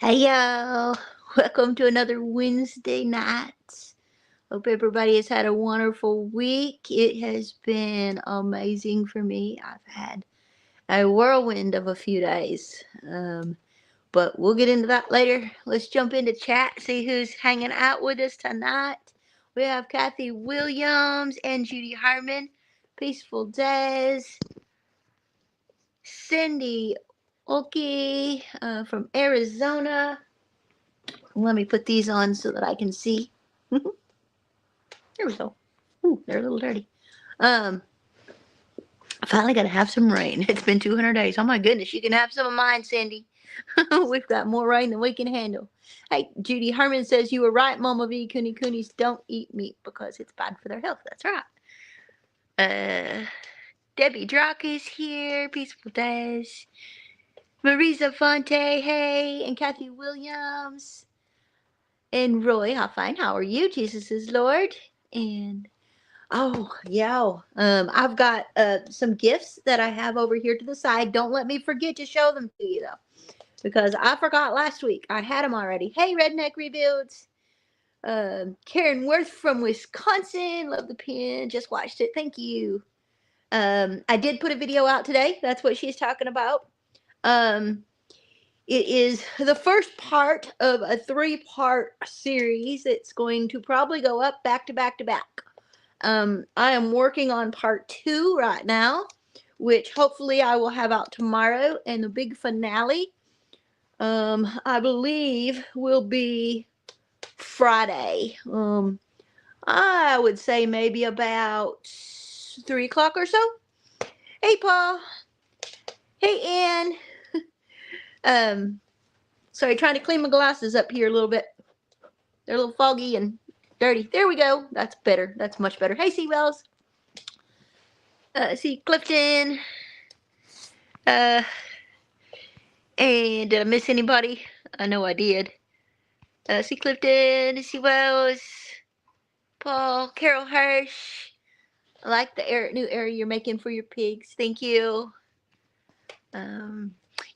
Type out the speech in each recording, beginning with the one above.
Hey y'all, welcome to another Wednesday night. Hope everybody has had a wonderful week. It has been amazing for me. I've had a whirlwind of a few days, but we'll get into that later. Let's jump into chat, see who's hanging out with us tonight. We have Kathy Williams and Judy Harmon, Peaceful Days, Cindy Oki from Arizona. Let me put these on so that I can see. There we go. Ooh, they're a little dirty. Um, I finally got to have some rain. It's been 200 days. Oh my goodness, you can have some of mine, Cindy. We've got more rain than we can handle. Hey, Judy Herman says you were right, Mama V. Cooney Coonies don't eat meat because it's bad for their health. That's right. Debbie Drock is here. Peaceful Days. Marisa Fonte, hey, and Kathy Williams. And Roy Hoffine, how are you? Jesus is Lord. And oh, yeah. I've got some gifts that I have over here to the side. Don't let me forget to show them to you, though, because I forgot last week. I had them already. Hey, Redneck Rebuilds. Karen Worth from Wisconsin. Love the pin. Just watched it. Thank you. I did put a video out today. That's what she's talking about. It is the first part of a 3-part series. It's going to probably go up back to back to back. I am working on part 2 right now, which hopefully I will have out tomorrow, and the big finale, I believe, will be Friday. I would say maybe about 3 o'clock or so. Hey, Paul. Hey, Ann. Sorry, trying to clean my glasses up here a little bit. They're a little foggy and dirty. There we go. That's better. That's much better. Hey, Seawells. See Clifton. And did I miss anybody? I know I did. See Clifton, see Wells, Paul, Carol Hirsch. I like the new area you're making for your pigs. Thank you.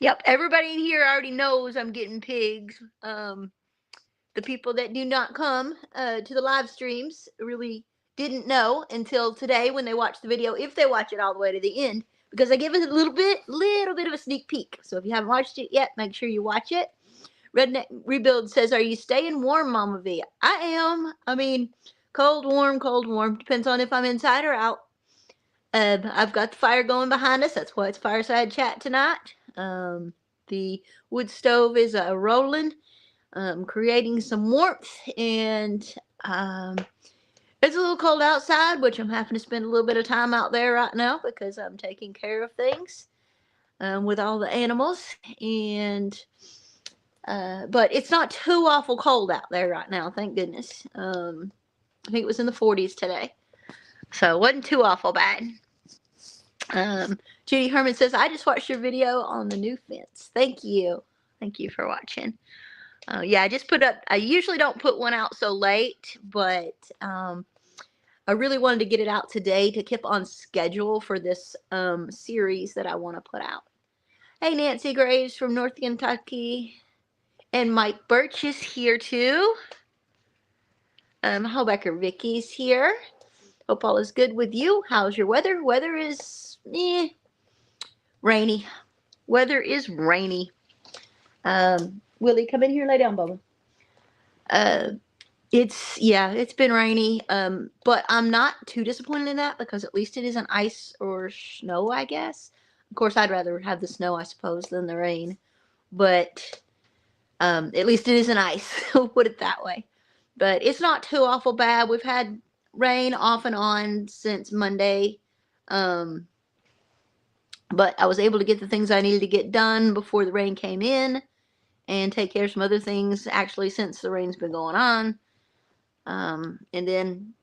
Yep, everybody in here already knows I'm getting pigs. The people that do not come to the live streams really didn't know until today when they watch the video, if they watch it all the way to the end, because I give it a little bit of a sneak peek. So if you haven't watched it yet, make sure you watch it. Redneck Rebuild says, "Are you staying warm, Mama V?" I am. I mean, cold, warm, cold, warm. Depends on if I'm inside or out. I've got the fire going behind us. That's why it's fireside chat tonight. The wood stove is rolling, creating some warmth, and it's a little cold outside, which I'm having to spend a little bit of time out there right now because I'm taking care of things with all the animals. And but it's not too awful cold out there right now, thank goodness. I think it was in the 40s today, so it wasn't too awful bad. Judy Herman says, "I just watched your video on the new fence." Thank you. Thank you for watching. Yeah, I just put up, I usually don't put one out so late, but I really wanted to get it out today to keep on schedule for this series that I want to put out. Hey, Nancy Graves from North Kentucky. And Mike Birch is here too. Hobecker Vicky's here. Hope all is good with you. How's your weather? Weather is rainy. Weather is rainy. Willie, come in here, lay down, Bubba. It's been rainy. But I'm not too disappointed in that because at least it isn't ice or snow, I guess. Of course, I'd rather have the snow, I suppose, than the rain. But at least it isn't ice. We'll put it that way. But it's not too awful bad. We've had rain off and on since Monday. But I was able to get the things I needed to get done before the rain came in and take care of some other things actually since the rain's been going on. And then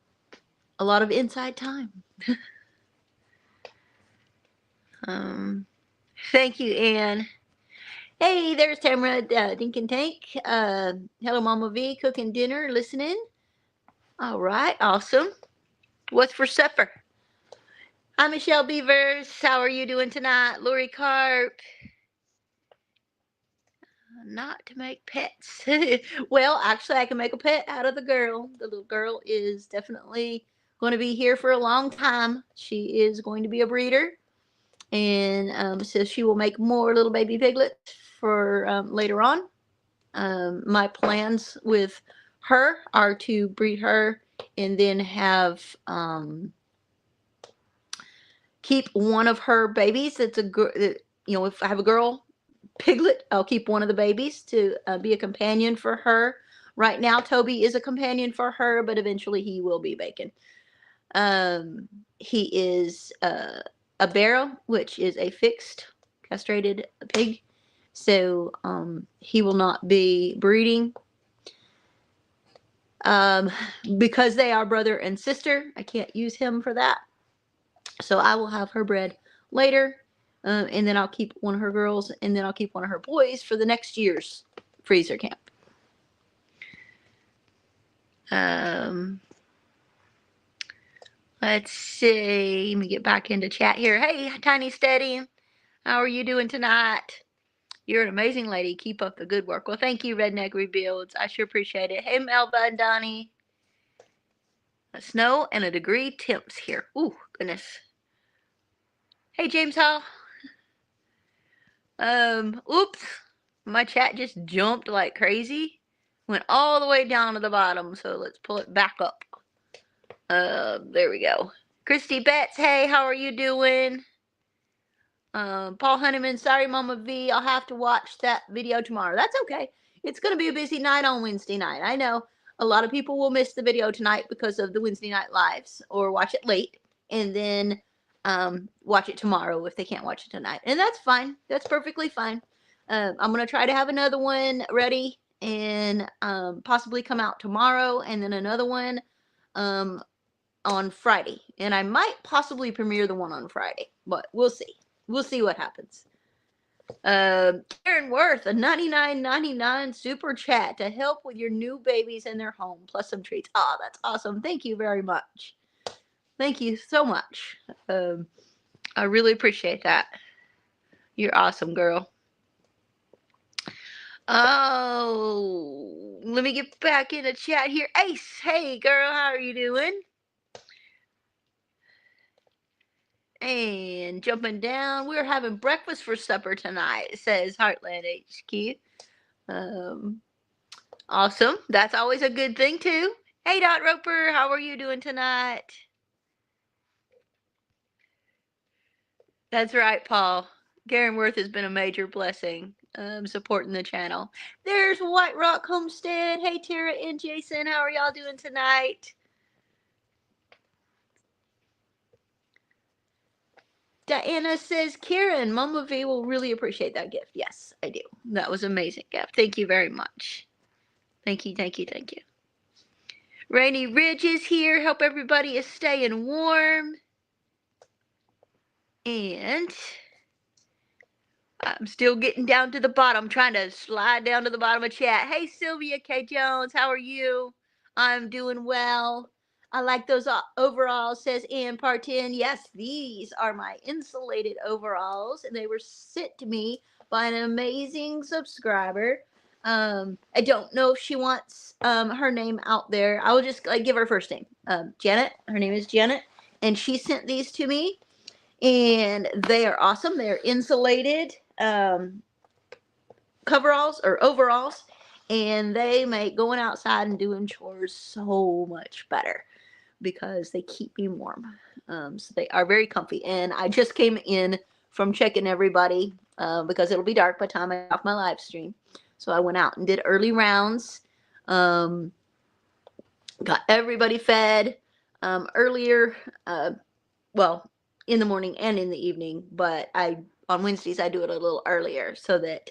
a lot of inside time. Thank you, Anne. Hey, there's Tamara Dink and Tank. Hello, Mama V, cooking dinner, listening. All right, awesome. What's for supper? Hi, Michelle Beavers. How are you doing tonight? Lori Carp. Not to make pets. Well, actually, I can make a pet out of the girl. The little girl is definitely going to be here for a long time. She is going to be a breeder, and so she will make more little baby piglets for later on. My plans with her are to breed her and then have keep one of her babies. That's a good, you know, if I have a girl piglet, I'll keep one of the babies to be a companion for her. Right now, Toby is a companion for her, but eventually he will be Bacon. He is a barrow, which is a fixed castrated pig. So he will not be breeding. Because they are brother and sister, I can't use him for that. So I will have her bred later. And then I'll keep one of her girls, and then I'll keep one of her boys for the next year's freezer camp. Let's see. Let me get back into chat here. Hey, Tiny Steady. How are you doing tonight? You're an amazing lady. Keep up the good work. Well, thank you, Redneck Rebuilds. I sure appreciate it. Hey, Melba and Donnie. Snow and a degree temps here. Ooh, goodness. Hey, James Hall. Oops. My chat just jumped like crazy. Went all the way down to the bottom, so let's pull it back up. There we go. Christy Betts, hey, how are you doing? Paul Honeyman, sorry, Mama V, I'll have to watch that video tomorrow. That's okay. It's going to be a busy night on Wednesday night. I know a lot of people will miss the video tonight because of the Wednesday night lives, or watch it late and then watch it tomorrow if they can't watch it tonight. And that's fine. That's perfectly fine. I'm going to try to have another one ready and possibly come out tomorrow, and then another one on Friday. And I might possibly premiere the one on Friday, but we'll see. We'll see what happens. Karen Worth, a $99.99 super chat to help with your new babies in their home, plus some treats. Oh, that's awesome. Thank you very much. Thank you so much. I really appreciate that. You're awesome, girl. Oh, let me get back in the chat here. Ace, hey, girl, how are you doing? And jumping down, we're having breakfast for supper tonight, says Heartland HQ. Awesome. That's always a good thing, too. Hey, Dot Roper, how are you doing tonight? That's right, Paul. Garen Worth has been a major blessing supporting the channel. There's White Rock Homestead. Hey, Tara and Jason, how are y'all doing tonight? Diana says, Karen, Mama V will really appreciate that gift. Yes, I do. That was an amazing gift. Thank you very much. Thank you, thank you, thank you. Rainy Ridge is here. Hope everybody is staying warm. And I'm still getting down to the bottom, trying to slide down to the bottom of chat. Hey, Sylvia K. Jones, how are you? I'm doing well. I like those overalls, says Ann Partin. Yes, these are my insulated overalls, and they were sent to me by an amazing subscriber. I don't know if she wants her name out there. I will just give her first name. Janet. Her name is Janet, and she sent these to me, and they are awesome. They're insulated coveralls or overalls, and they make going outside and doing chores so much better because they keep me warm. So they are very comfy. And I just came in from checking everybody because it'll be dark by the time I get off my live stream. So I went out and did early rounds. Got everybody fed earlier. Well, in the morning and in the evening. But on Wednesdays I do it a little earlier so that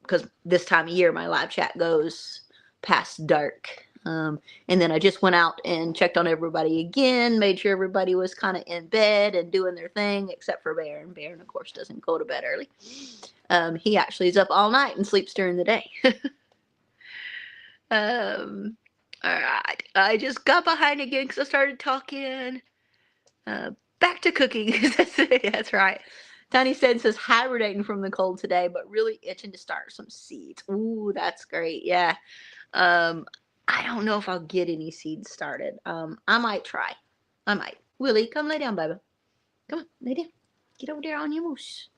because this time of year my live chat goes past dark. And then I just went out and checked on everybody again, made sure everybody was kind of in bed and doing their thing, except for Baron. Baron, of course, doesn't go to bed early. He actually is up all night and sleeps during the day. All right. I just got behind again because I started talking. Back to cooking. That's right. Tiny Stead says hibernating from the cold today, but really itching to start some seeds. Ooh, that's great. Yeah. Um, I don't know if I'll get any seeds started. I might try. I might. Willie, come lay down, baby. Come on, lay down. Get over there on your moose.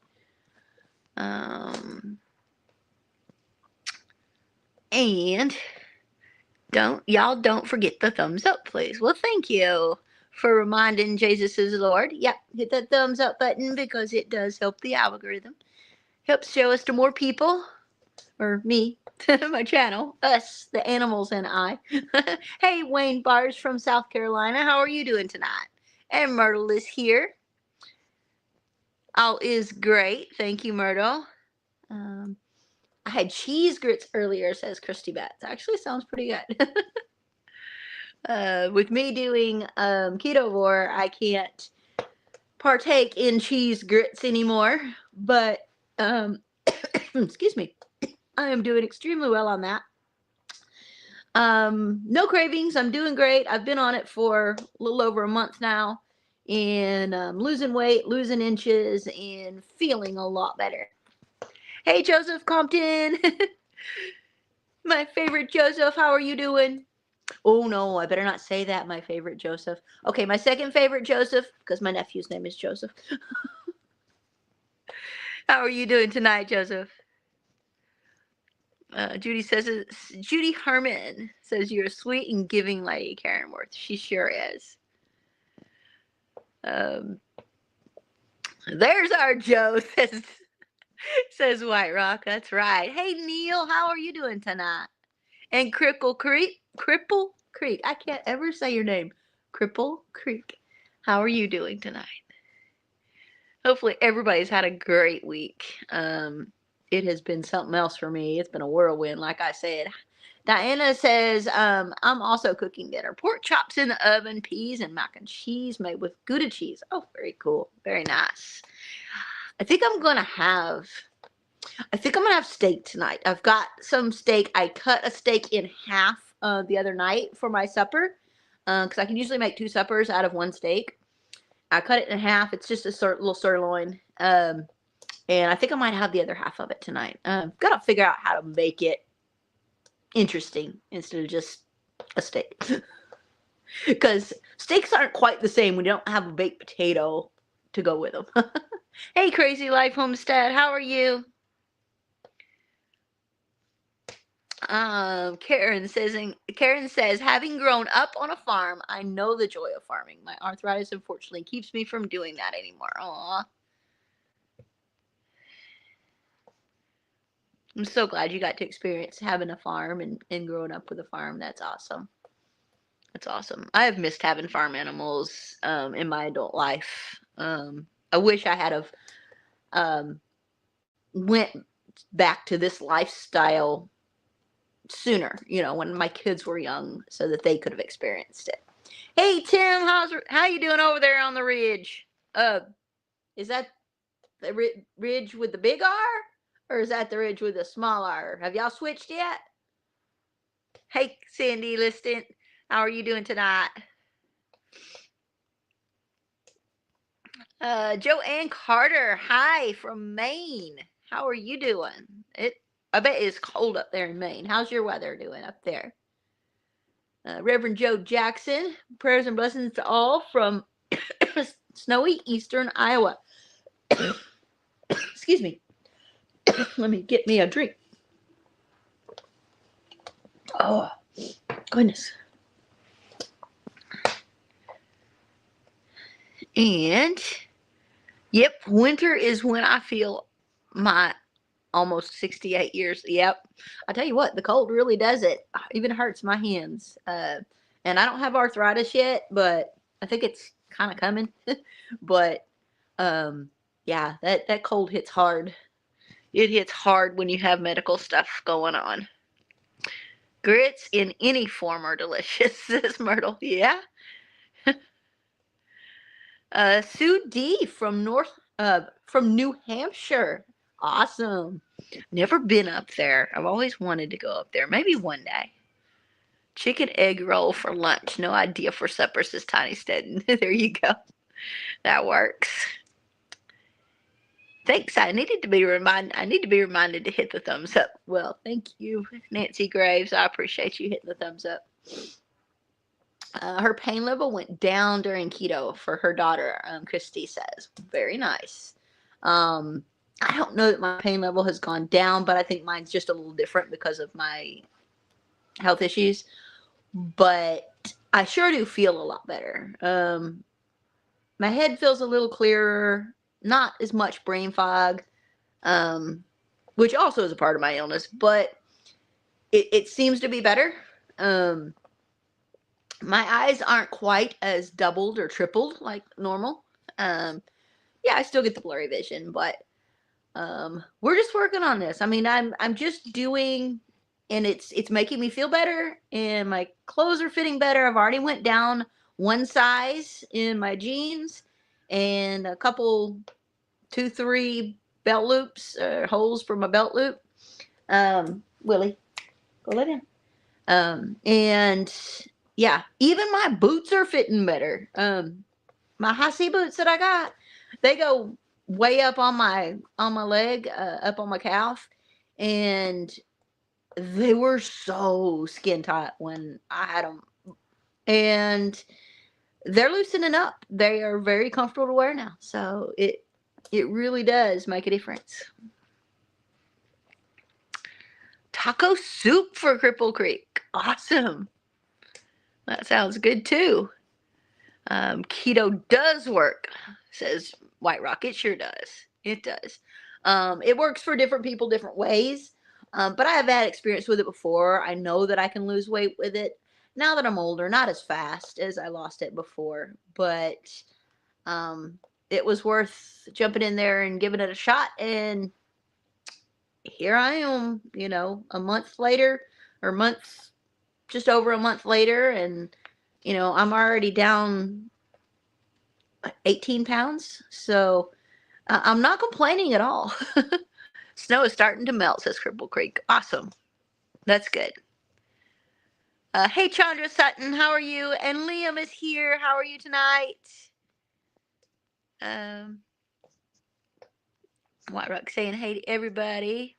And don't forget the thumbs up, please. Well, thank you for reminding Jesus is Lord. Yep, hit that thumbs up button because it does help the algorithm. Helps show us to more people, or me, my channel, us, the animals, and I. Hey, Wayne Bars from South Carolina, how are you doing tonight? And Myrtle is here. All is great. Thank you, Myrtle. I had cheese grits earlier, says Christy Betts. Actually sounds pretty good. With me doing ketovore, I can't partake in cheese grits anymore. But, excuse me, I am doing extremely well on that. No cravings. I'm doing great. I've been on it for a little over a month now. And losing weight, losing inches, and feeling a lot better. Hey, Joseph Compton. My favorite Joseph, how are you doing? Oh, no, I better not say that, my favorite Joseph. Okay, my second favorite Joseph, because my nephew's name is Joseph. How are you doing tonight, Joseph? Judy Herman says you're a sweet and giving lady, Karen Worth. She sure is. There's our Joe, says White Rock. That's right. Hey, Neil, how are you doing tonight? And Cripple Creek. I can't ever say your name. Cripple Creek. How are you doing tonight? Hopefully everybody's had a great week. It has been something else for me. It's been a whirlwind, like I said. Diana says, I'm also cooking dinner. Pork chops in the oven, peas and mac and cheese made with Gouda cheese. Oh, very cool. Very nice. I think I'm going to have steak tonight. I've got some steak. I cut a steak in half the other night for my supper because I can usually make 2 suppers out of 1 steak. I cut it in half. It's just a little sirloin. And I think I might have the other half of it tonight. Got to figure out how to make it interesting instead of just a steak. Because steaks aren't quite the same when you don't have a baked potato to go with them. Hey, Crazy Life Homestead, how are you? Karen says, having grown up on a farm, I know the joy of farming. My arthritis, unfortunately, keeps me from doing that anymore. Aw. I'm so glad you got to experience having a farm and growing up with a farm. That's awesome. That's awesome. I have missed having farm animals in my adult life. I wish I had went back to this lifestyle sooner, when my kids were young, so that they could have experienced it. Hey, Tim, how you doing over there on the ridge? Is that the ridge with the big R, or is that the ridge with the small R? Have y'all switched yet? Hey, Sandy Liston, how are you doing tonight? Joanne Carter, hi from Maine. How are you doing? I bet it's cold up there in Maine. How's your weather doing up there? Reverend Joe Jackson, prayers and blessings to all from snowy eastern Iowa. Excuse me. Let me get me a drink. Oh, goodness. And, yep, winter is when I feel my almost 68 years. Yep. I tell you what, the cold really does it. Even hurts my hands. And I don't have arthritis yet, but I think it's kind of coming. But, yeah, that cold hits hard. It hits hard when you have medical stuff going on. Grits in any form are delicious, says Myrtle. Yeah. Sue D from New Hampshire. Awesome. Never been up there. I've always wanted to go up there. Maybe one day. Chicken egg roll for lunch. No idea for supper, says Tiny Stead. There you go. That works. Thanks. I need to be reminded to hit the thumbs up. Well, thank you, Nancy Graves. I appreciate you hitting the thumbs up. Her pain level went down during keto for her daughter, Christy says. Very nice. I don't know that my pain level has gone down, but I think mine's just a little different because of my health issues. But I sure do feel a lot better. My head feels a little clearer, not as much brain fog, which also is a part of my illness, but it seems to be better. My eyes aren't quite as doubled or tripled like normal. Yeah, I still get the blurry vision, but we're just working on this. I mean, I'm just doing, and it's making me feel better, and my clothes are fitting better. I've already went down one size in my jeans, and a couple, 2-3 belt loops, holes for my belt loop. Willie, go let in. And yeah, even my boots are fitting better. My Hi-C boots that I got, they go way up on my leg, up on my calf, and they were so skin tight when I had them, and they're loosening up. They are very comfortable to wear now, so it really does make a difference. Taco soup for Cripple Creek, awesome. That sounds good too. Keto does work, says White Rock. It sure does. It does. It works for different people different ways. But I have had experience with it before. I know that I can lose weight with it. Now that I'm older, not as fast as I lost it before, but it was worth jumping in there and giving it a shot. And here I am, a month later, or just over a month later, and I'm already down 18 pounds. So I'm not complaining at all. Snow is starting to melt, says Cripple Creek. Awesome. That's good. Hey, Chandra Sutton, how are you? And Liam is here. How are you tonight? White Rock saying hey to everybody.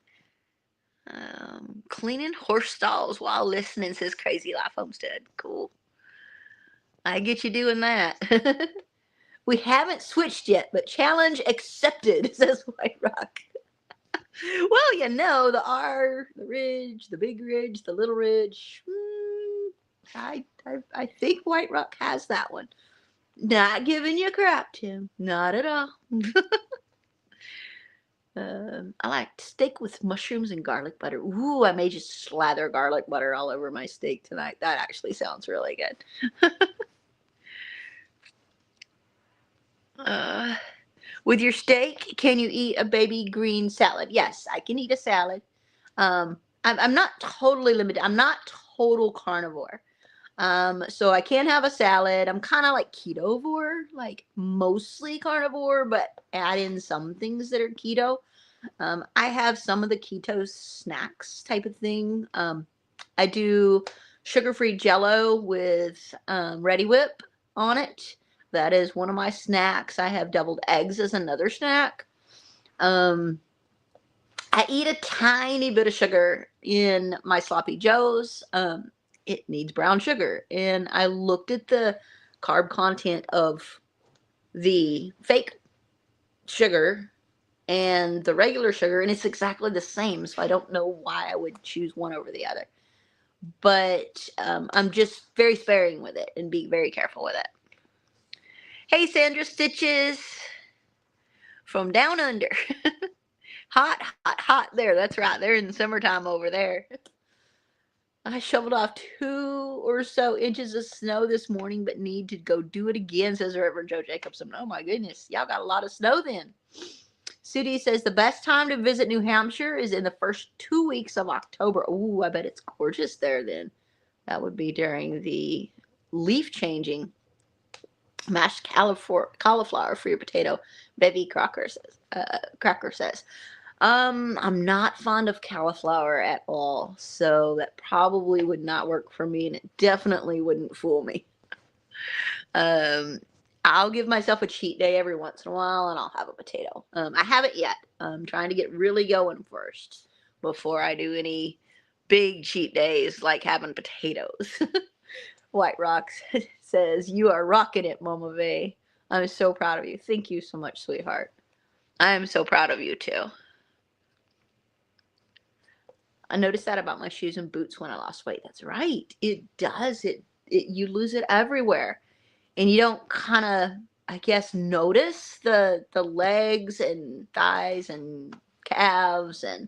Cleaning horse stalls while listening, says Crazy Life Homestead. Cool. I get you doing that. We haven't switched yet, but challenge accepted, says White Rock. Well, the R, the ridge, the big ridge, the little ridge. I think White Rock has that one. Not giving you crap, Tim. Not at all. I like steak with mushrooms and garlic butter. Ooh, I may just slather garlic butter all over my steak tonight. That actually sounds really good. With your steak, can you eat a baby green salad? Yes, I can eat a salad. I'm not totally limited. I'm not total carnivore. So I can have a salad. I'm kind of like ketovore, like mostly carnivore, but add in some things that are keto. I have some of the keto snacks type of thing. I do sugar-free Jello with Reddi-wip on it. That is one of my snacks. I have deviled eggs as another snack. I eat a tiny bit of sugar in my sloppy joes. It needs brown sugar. And I looked at the carb content of the fake sugar and the regular sugar, and it's exactly the same. So I don't know why I would choose one over the other. But I'm just very sparing with it and being very careful with it. Hey, Sandra Stitches from down under. Hot, hot, hot there. That's right. They're in the summertime over there. I shoveled off 2 or so inches of snow this morning, but need to go do it again, says Reverend Joe Jacobson. Oh my goodness. Y'all got a lot of snow then. Sudie says the best time to visit New Hampshire is in the first 2 weeks of October. Ooh, I bet it's gorgeous there then. That would be during the leaf changing. Mashed cauliflower for your potato, Bevy Crocker says. I'm not fond of cauliflower at all, so that probably would not work for me, and it definitely wouldn't fool me. I'll give myself a cheat day every once in a while, and I'll have a potato. I haven't yet. I'm trying to get really going first before I do any big cheat days like having potatoes. White Rocks says, "You are rocking it, Mama Vey. I'm so proud of you. Thank you so much, sweetheart. I am so proud of you too." I noticed that about my shoes and boots when I lost weight. That's right. It does. You lose it everywhere. And you don't kind of, I guess, notice the legs and thighs and calves and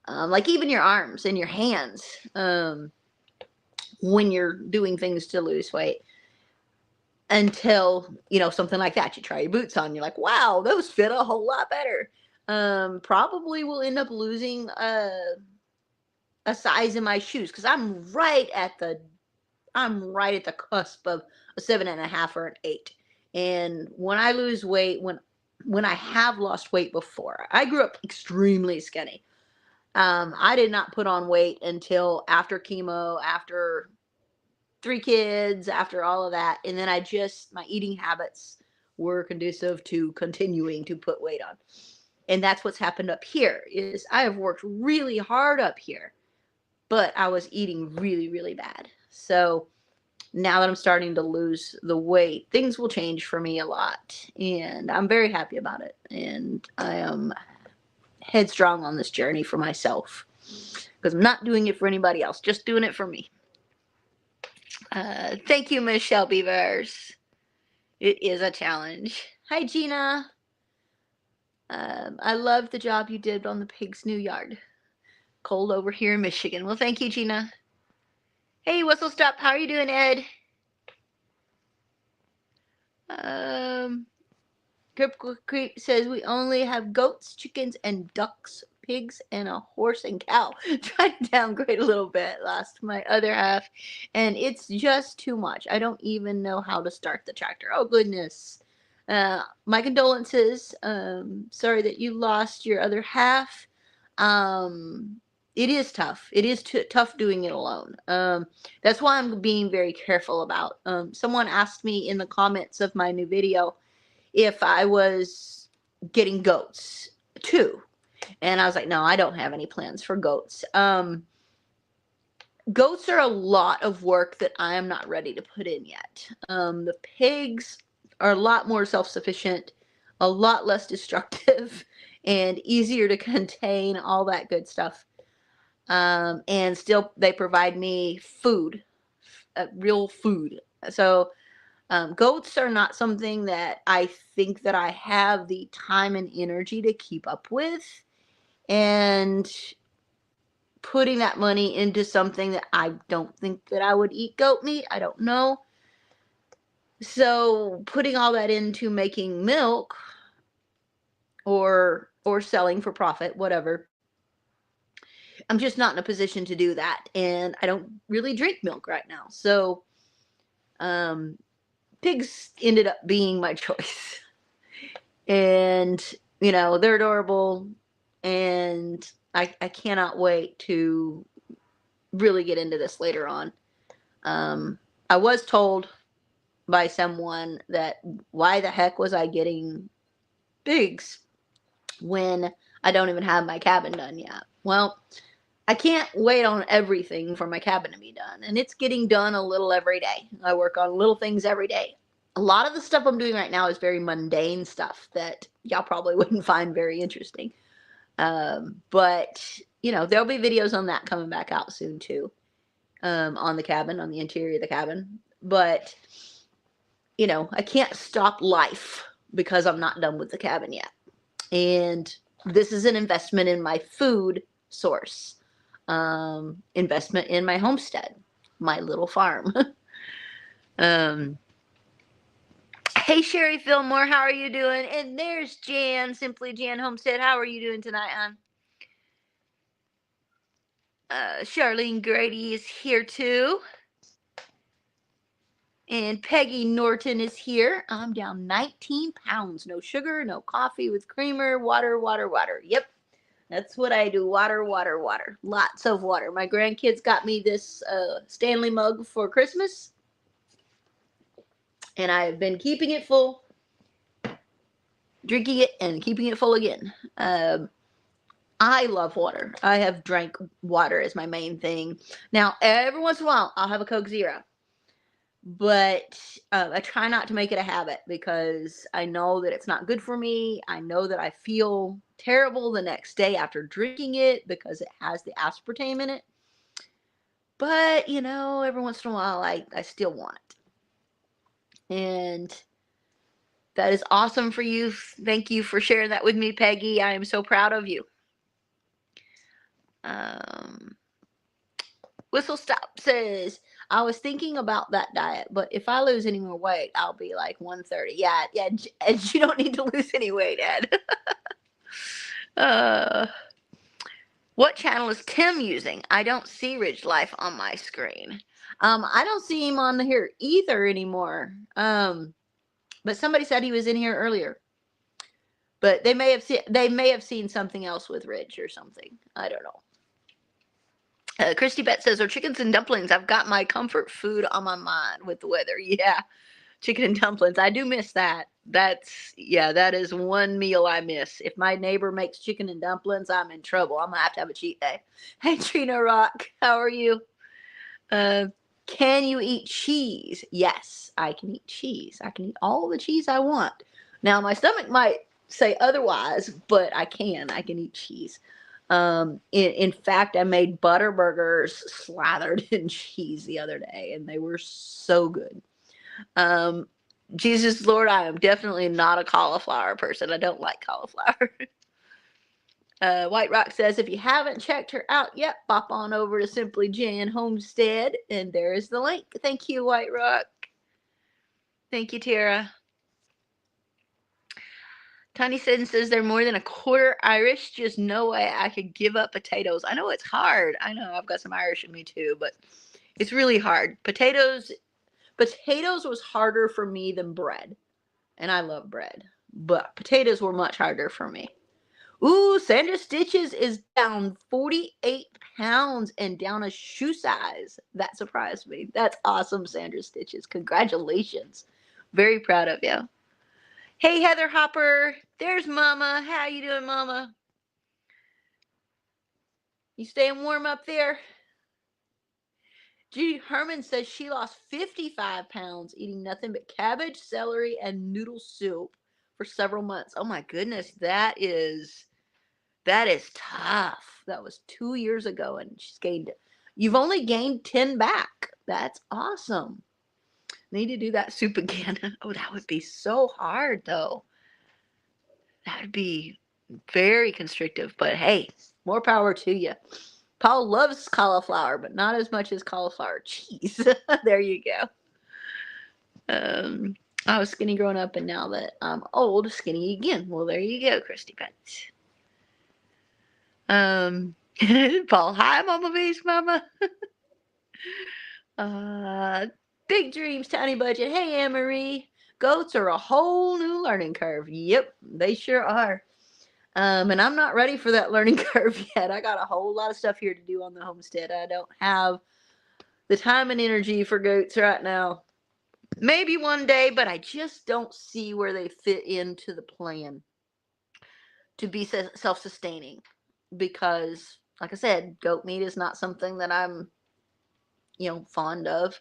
like even your arms and your hands when you're doing things to lose weight, until something like that. You try your boots on, you're like, wow, those fit a whole lot better. Probably will end up losing a size in my shoes, because I'm right at the cusp of a 7.5 or an 8. And when I lose weight, when I have lost weight before, I grew up extremely skinny. I did not put on weight until after chemo, after 3 kids, after all of that. And then my eating habits were conducive to continuing to put weight on. And that's what's happened up here. Is I have worked really hard up here, but I was eating really, really bad. So now that I'm starting to lose the weight, things will change for me a lot. And I'm very happy about it. And I am headstrong on this journey for myself, because I'm not doing it for anybody else, just doing it for me. Thank you, Michelle Beavers. It is a challenge. Hi, Gina. I love the job you did on the pig's new yard. Cold over here in Michigan. Well, thank you, Gina. Hey, Whistle Stop. How are you doing, Ed? Creep says we only have goats, chickens, and ducks, pigs, and a horse and cow. Tried to downgrade a little bit, lost my other half, and it's just too much. I don't even know how to start the tractor. Oh, goodness. My condolences. Sorry that you lost your other half. It is tough. It is tough doing it alone. That's why I'm being very careful about. Someone asked me in the comments of my new video if I was getting goats too. And I was like, no, I don't have any plans for goats. Goats are a lot of work that I am not ready to put in yet. The pigs are a lot more self-sufficient, a lot less destructive, and easier to contain, all that good stuff. And still they provide me food, real food. So goats are not something that I think that I have the time and energy to keep up with, and putting that money into something that I don't think that I would eat goat meat. I don't know. So putting all that into making milk or selling for profit, whatever, I'm just not in a position to do that. And I don't really drink milk right now. So pigs ended up being my choice. And they're adorable, and I cannot wait to really get into this later on. I was told by someone that why the heck was I getting pigs when I don't even have my cabin done yet? Well, I can't wait on everything for my cabin to be done, and it's getting done a little every day. I work on little things every day. A lot of the stuff I'm doing right now is very mundane stuff that y'all probably wouldn't find very interesting. But there'll be videos on that coming back out soon too, on the cabin, on the interior of the cabin. But I can't stop life because I'm not done with the cabin yet. And this is an investment in my food source, investment in my homestead, my little farm. Hey, Sherry Fillmore, how are you doing? And there's Jan, Simply Jan Homestead. How are you doing tonight, hon? Charlene Grady is here too. And Peggy Norton is here. I'm down 19 pounds. No sugar, no coffee with creamer, water, water, water. Yep, that's what I do. Water, water, water. Lots of water. My grandkids got me this Stanley mug for Christmas. And I have been keeping it full, drinking it, and keeping it full again. I love water. I have drank water as my main thing. Now, every once in a while, I'll have a Coke Zero. But I try not to make it a habit because I know that it's not good for me. I know that I feel terrible the next day after drinking it because it has the aspartame in it. But, every once in a while, I still want it. And that is awesome for you. Thank you for sharing that with me, Peggy. I am so proud of you. Whistle Stop says, I was thinking about that diet, but if I lose any more weight, I'll be like 130. Yeah, Ed, you don't need to lose any weight, Ed. What channel is Tim using? I don't see Ridge Life on my screen. I don't see him on here either anymore. But somebody said he was in here earlier. But they may have seen something else with Ridge or something. I don't know. Christy Bet says, or chickens and dumplings. I've got my comfort food on my mind with the weather. Yeah, chicken and dumplings. I do miss that. That is one meal I miss. If my neighbor makes chicken and dumplings, I'm in trouble. I'm going to have a cheat day. Hey, Trina Rock, how are you? Can you eat cheese? Yes, I can eat cheese. I can eat all the cheese I want. Now, my stomach might say otherwise, but I can eat cheese. In fact, I made butter burgers slathered in cheese the other day, and they were so good. Jesus Lord, I am definitely not a cauliflower person. I don't like cauliflower. White Rock says, if you haven't checked her out yet, pop on over to Simply Jan Homestead, and there is the link. Thank you, White Rock. Thank you, Tara. Tony Sin says they're more than a quarter Irish. Just no way I could give up potatoes. I know it's hard. I know I've got some Irish in me too, but it's really hard. Potatoes was harder for me than bread. And I love bread. But potatoes were much harder for me. Ooh, Sandra Stitches is down 48 pounds and down a shoe size. That surprised me. That's awesome, Sandra Stitches. Congratulations. Very proud of you. Hey, Heather Hopper. There's Mama. How you doing, Mama? You staying warm up there? Judy Herman says she lost 55 pounds eating nothing but cabbage, celery, and noodle soup for several months. Oh my goodness, that is tough. That was 2 years ago, and you've only gained 10 back. That's awesome. Need to do that soup again. Oh, that would be so hard, though. That would be very constrictive, but hey, more power to you. Paul loves cauliflower, but not as much as cauliflower cheese. There you go. I was skinny growing up, and now that I'm old, skinny again. Well, there you go, Christy Betts. Paul, hi, Mama Beast, Mama. Big dreams, tiny budget. Hey, Anne-Marie. Goats are a whole new learning curve. Yep, they sure are. And I'm not ready for that learning curve yet. I got a whole lot of stuff here to do on the homestead. I don't have the time and energy for goats right now. Maybe one day, but I just don't see where they fit into the plan to be self-sustaining. Because, like I said, goat meat is not something that I'm, fond of.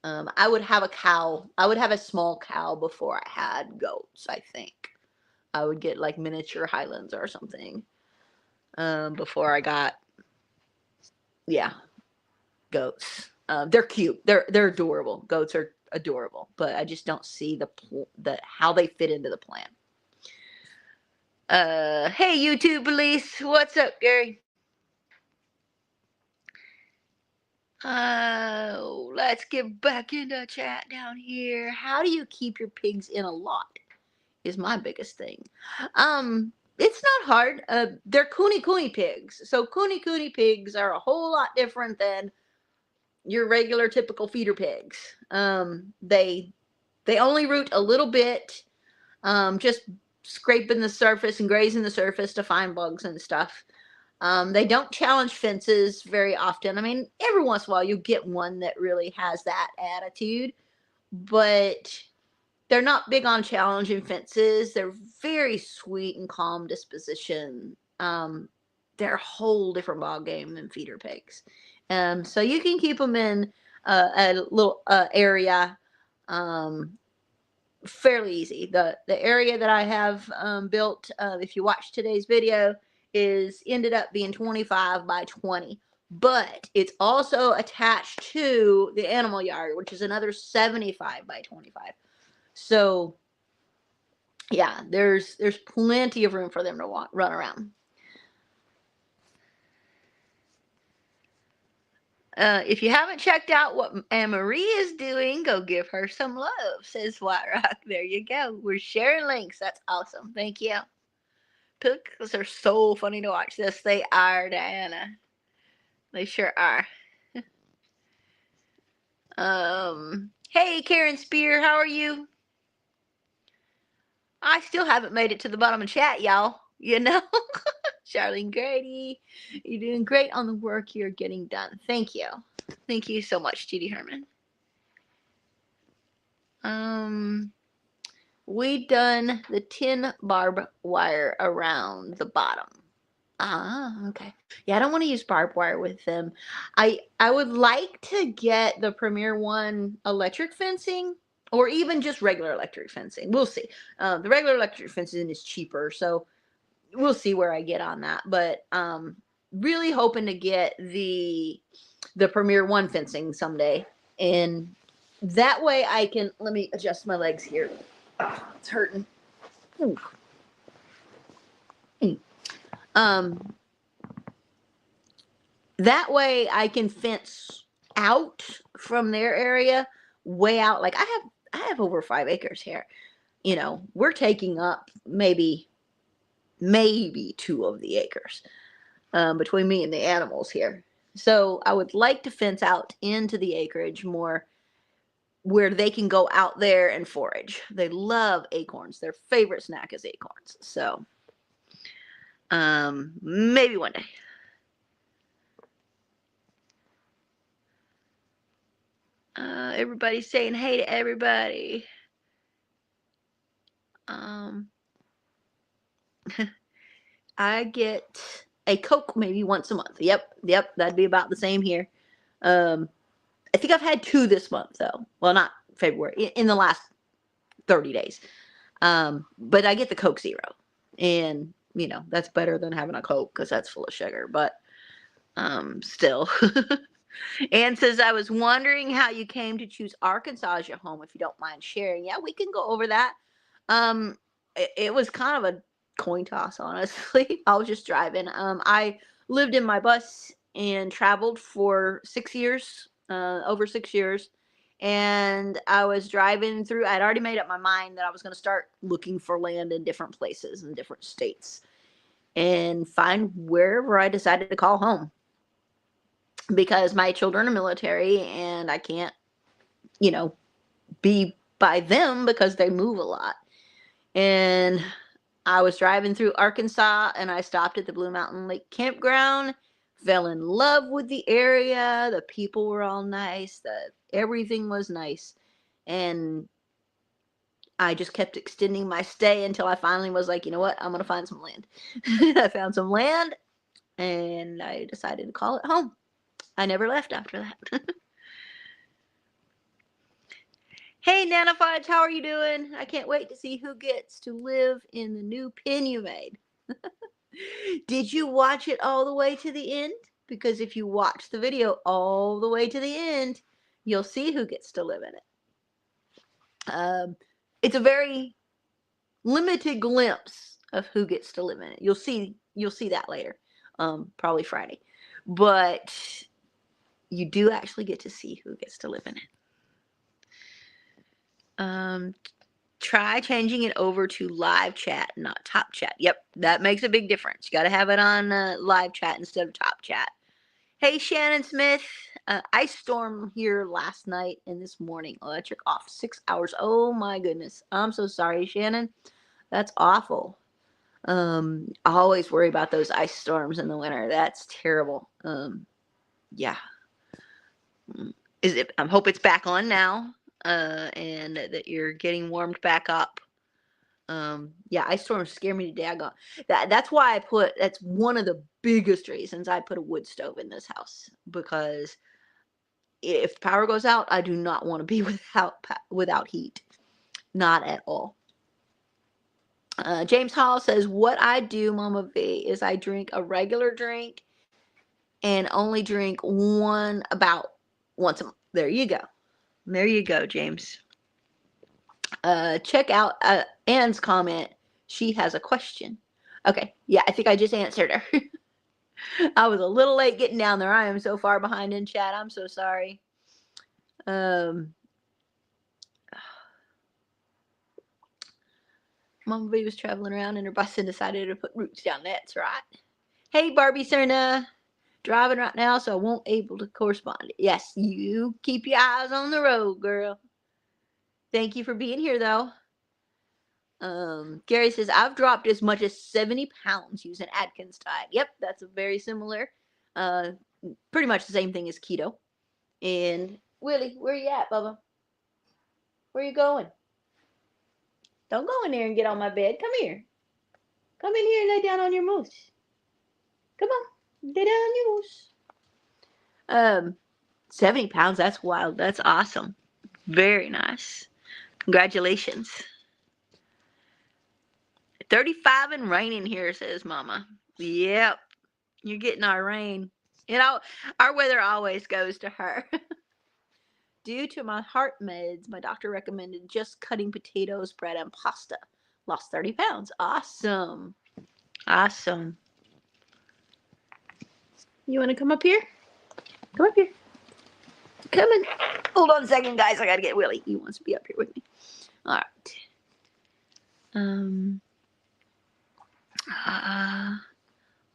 I would have a cow. I would have a small cow before I had goats, I think. I would get like miniature Highlands or something before I got, goats. They're cute. They're adorable. Goats are adorable, but I just don't see the how they fit into the plan. Hey, YouTube police. What's up, Gary? Let's get back into chat down here. How do you keep your pigs in a lot? Is my biggest thing. It's not hard. They're kune pigs. So kune pigs are a whole lot different than your regular typical feeder pigs. They only root a little bit, just scraping the surface and grazing the surface to find bugs and stuff. They don't challenge fences very often. I mean, every once in a while you get one that really has that attitude, but they're not big on challenging fences. They're very sweet and calm disposition. They're a whole different ball game than feeder pigs. So you can keep them in a little area fairly easy. The area that I have built, if you watch today's video, is ended up being 25 by 20. But it's also attached to the animal yard, which is another 75 by 25. So yeah, there's plenty of room for them to run around. If you haven't checked out what Anne-Marie is doing, go give her some love, says White Rock. There you go. We're sharing links. That's awesome. Thank you. Pigs are so funny to watch. Yes, they are, Diana. They sure are. Hey, Karen Spear, how are you? I still haven't made it to the bottom of chat, y'all. You know? Charlene Grady, you're doing great on the work you're getting done. Thank you. Thank you so much, Judy Herman. We done the 10 barbed wire around the bottom. Okay. Yeah, I don't want to use barbed wire with them. I would like to get the Premier One electric fencing, or even just regular electric fencing. We'll see. The regular electric fencing is cheaper, so we'll see where I get on that. But really hoping to get the Premier One fencing someday, and that way I can. Let me adjust my legs here. Oh, it's hurting. Ooh. That way I can fence out from their area, way out. Like I have over 5 acres here. You know, we're taking up maybe 2 of the acres between me and the animals here. So I would like to fence out into the acreage more, where they can go out there and forage. They love acorns. Their favorite snack is acorns. So maybe one day. Everybody's saying hey to everybody. I get a Coke maybe once a month. Yep, that'd be about the same here. I think I've had 2 this month though. Well, not February, in the last 30 days. But I get the Coke Zero, and you know that's better than having a Coke because that's full of sugar. But still. Anne says, I was wondering how you came to choose Arkansas as your home, if you don't mind sharing. Yeah, we can go over that. It was kind of a coin toss, honestly. I was just driving. I lived in my bus and traveled for 6 years, over 6 years. And I was driving through, I'd already made up my mind that I was going to start looking for land in different places in different states and find wherever I decided to call home. Because my children are military and I can't, you know, be by them because they move a lot. And I was driving through Arkansas and I stopped at the Blue Mountain Lake Campground, fell in love with the area. The people were all nice. Everything was nice. And I just kept extending my stay until I finally was like, you know what? I'm going to find some land. I found some land and I decided to call it home. I never left after that. Hey, Nana Fudge, how are you doing? I can't wait to see who gets to live in the new pen you made. Did you watch it all the way to the end? Because if you watch the video all the way to the end, you'll see who gets to live in it. It's a very limited glimpse of who gets to live in it. You'll see that later, probably Friday. But you do actually get to see who gets to live in it. Try changing it over to live chat, not top chat. Yep, that makes a big difference. You got to have it on live chat instead of top chat. Hey, Shannon Smith. Ice storm here last night and this morning. Electric off 6 hours. Oh my goodness. I'm so sorry, Shannon. That's awful. I always worry about those ice storms in the winter. That's terrible. Yeah. I hope it's back on now. and that you're getting warmed back up. Yeah, ice storms scare me to daggone. That's why that's one of the biggest reasons I put a wood stove in this house, because if the power goes out, I do not want to be without heat. Not at all. James Hall says, what I do, Mama V, is I drink a regular drink and only drink one about once a month. There you go. There you go, James. Check out Anne's comment. She has a question. Okay, yeah, I think I just answered her. I was a little late getting down there. I am so far behind in chat. I'm so sorry. Mama V was traveling around in her bus and decided to put roots down. That's right. Hey, Barbie Cerna. Driving right now, so I won't able to correspond. Yes, you keep your eyes on the road, girl. Thank you for being here, though. Gary says, I've dropped as much as 70 pounds using Atkins diet. Yep, that's a very similar, pretty much the same thing as keto. And Willie, where you at, Bubba? Where you going? Don't go in there and get on my bed. Come here. Come in here and lay down on your moose. Come on, lay down on your moose. 70 pounds, that's wild. That's awesome. Very nice. Congratulations. 35 and raining here, says Mama. Yep, you're getting our rain. Our weather always goes to her. Due to my heart meds, my doctor recommended just cutting potatoes, bread, and pasta. Lost 30 pounds. Awesome. Awesome. You want to come up here? Come up here. Come in. Hold on a second, guys. I got to get Willie. He wants to be up here with me. All right.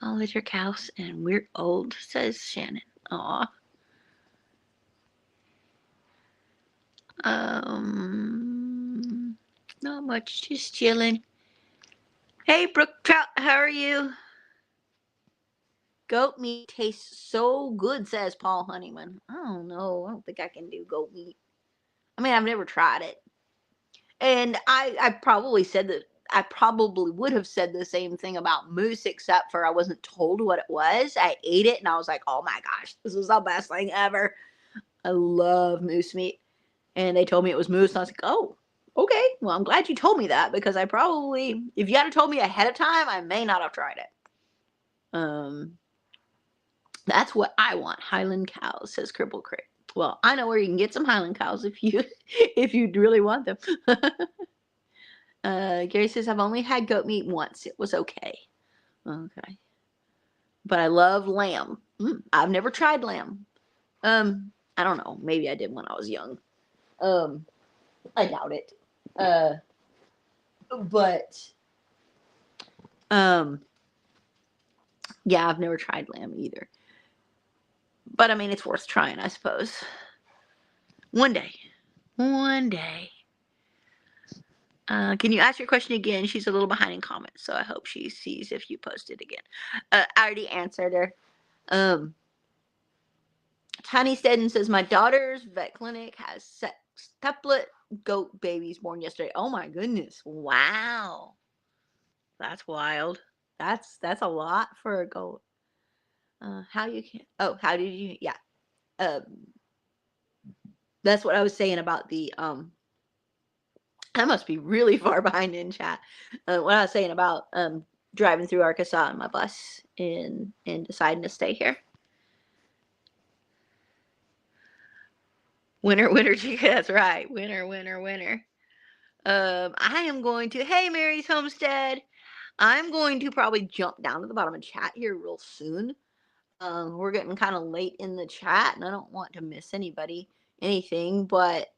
All at your house, and we're old, says Shannon. Aw. Not much, just chilling. Hey, Brooke Trout, how are you? Goat meat tastes so good, says Paul Honeyman. I don't know. I don't think I can do goat meat. I mean, I've never tried it. And I probably said that. I probably would have said the same thing about moose, except for I wasn't told what it was. I ate it and I was like, oh my gosh, this was the best thing ever. I love moose meat. And they told me it was moose. And I was like, oh, okay. Well, I'm glad you told me that, because I probably, if you had told me ahead of time, I may not have tried it. That's what I want. Highland cows, says Cripple Crick. Well, I know where you can get some Highland cows if you really want them. Gary says, I've only had goat meat once. It was okay. Okay. But I love lamb. I've never tried lamb. I don't know. Maybe I did when I was young. I doubt it. But yeah, I've never tried lamb either. But I mean, it's worth trying, I suppose. One day. One day. Can you ask your question again? She's a little behind in comments, so I hope she sees if you post it again. I already answered her. Tiny Steadden says, my daughter's vet clinic has septuplet goat babies born yesterday. Oh my goodness. Wow. That's wild. That's a lot for a goat. How did you, yeah. That's what I was saying about the, I must be really far behind in chat. What I was saying about driving through Arkansas in my bus and deciding to stay here. Winter, winter, chica. That's right. Winter, winter, winter. I am going to, hey, Mary's Homestead. I'm going to probably jump down to the bottom of chat here real soon. We're getting kind of late in the chat, and I don't want to miss anything, but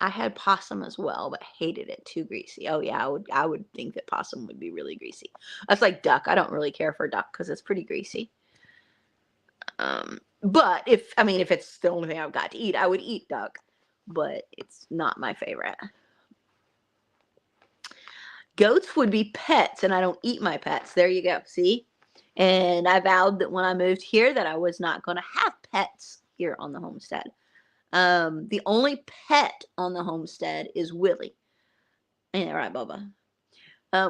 I had possum as well, but hated it. Too greasy. Oh yeah, I would think that possum would be really greasy. That's like duck. I don't really care for duck because it's pretty greasy. But if it's the only thing I've got to eat, I would eat duck, but it's not my favorite. Goats would be pets, and I don't eat my pets. There you go. See? And I vowed that when I moved here that I was not going to have pets here on the homestead. The only pet on the homestead is Willie. Yeah, right, Bubba.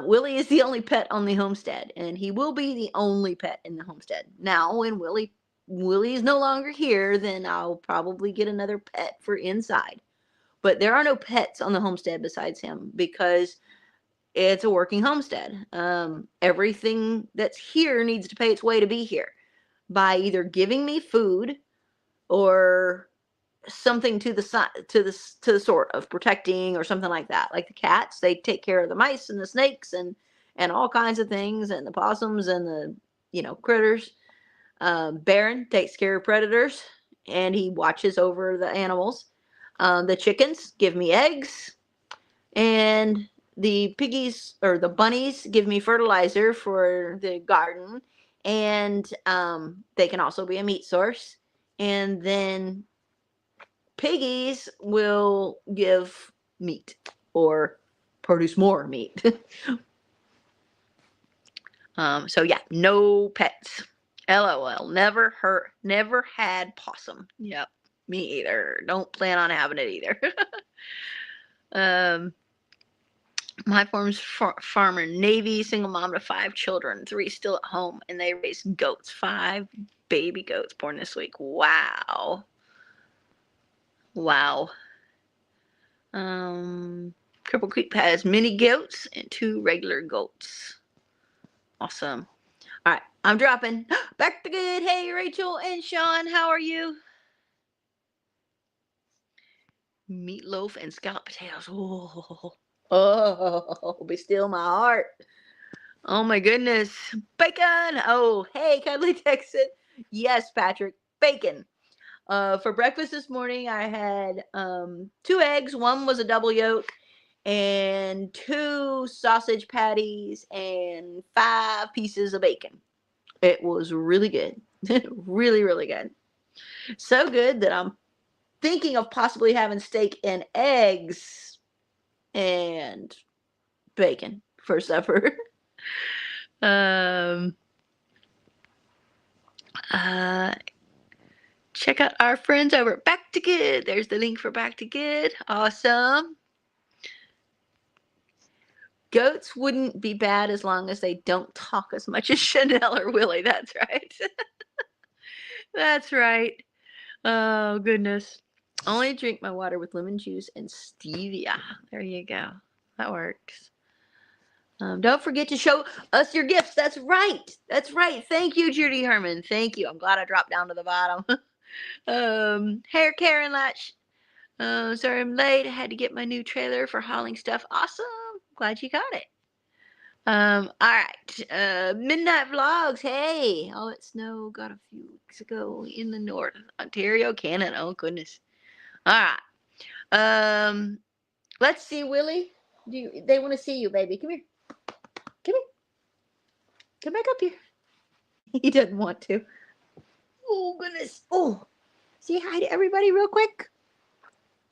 Willie is the only pet on the homestead, and he will be the only pet in the homestead. Now, when Willie is no longer here, then I'll probably get another pet for inside. But there are no pets on the homestead besides him because it's a working homestead. Everything that's here needs to pay its way to be here by either giving me food or something to the side, to the sort of protecting or something like that. Like the cats, they take care of the mice and the snakes and all kinds of things, and the possums and the critters. Baron takes care of predators, and he watches over the animals. The chickens give me eggs, and the piggies or the bunnies give me fertilizer for the garden, and they can also be a meat source. And then piggies will give meat or produce more meat. So yeah, no pets. LOL. Never had possum. Yep, me either. Don't plan on having it either. My farmer, Navy, single mom to 5 children, 3 still at home, and they raise goats. 5 baby goats born this week. Wow. Cripple Creek has mini goats and 2 regular goats. Awesome. All right, I'm dropping. Back to good. Hey, Rachel and Sean, how are you? Meatloaf and scalloped potatoes. Oh, be still my heart. Oh my goodness. Bacon. Oh, hey, Cuddly Texan. Yes, Patrick. Bacon. For breakfast this morning, I had 2 eggs. One was a double yolk, and 2 sausage patties, and 5 pieces of bacon. It was really good. Really, really good. So good that I'm thinking of possibly having steak and eggs and bacon for supper. Check out our friends over at Back to Good. There's the link for Back to Good. Awesome. Goats wouldn't be bad as long as they don't talk as much as Chanel or Willie. That's right. That's right. Oh, goodness. Only drink my water with lemon juice and stevia. There you go. That works. Don't forget to show us your gifts. That's right. That's right. Thank you, Judy Herman. Thank you. I'm glad I dropped down to the bottom. Hair Karen Latch. Sorry I'm late. I had to get my new trailer for hauling stuff. Awesome. Glad you got it. All right. Midnight Vlogs. Hey. Oh, it snowed got a few weeks ago in the north. Ontario, Canada. Oh, goodness. All right. Let's see, Willie. They want to see you, baby. Come here. Come here. Come back up here. He doesn't want to. Oh, goodness. Oh. Say hi to everybody real quick.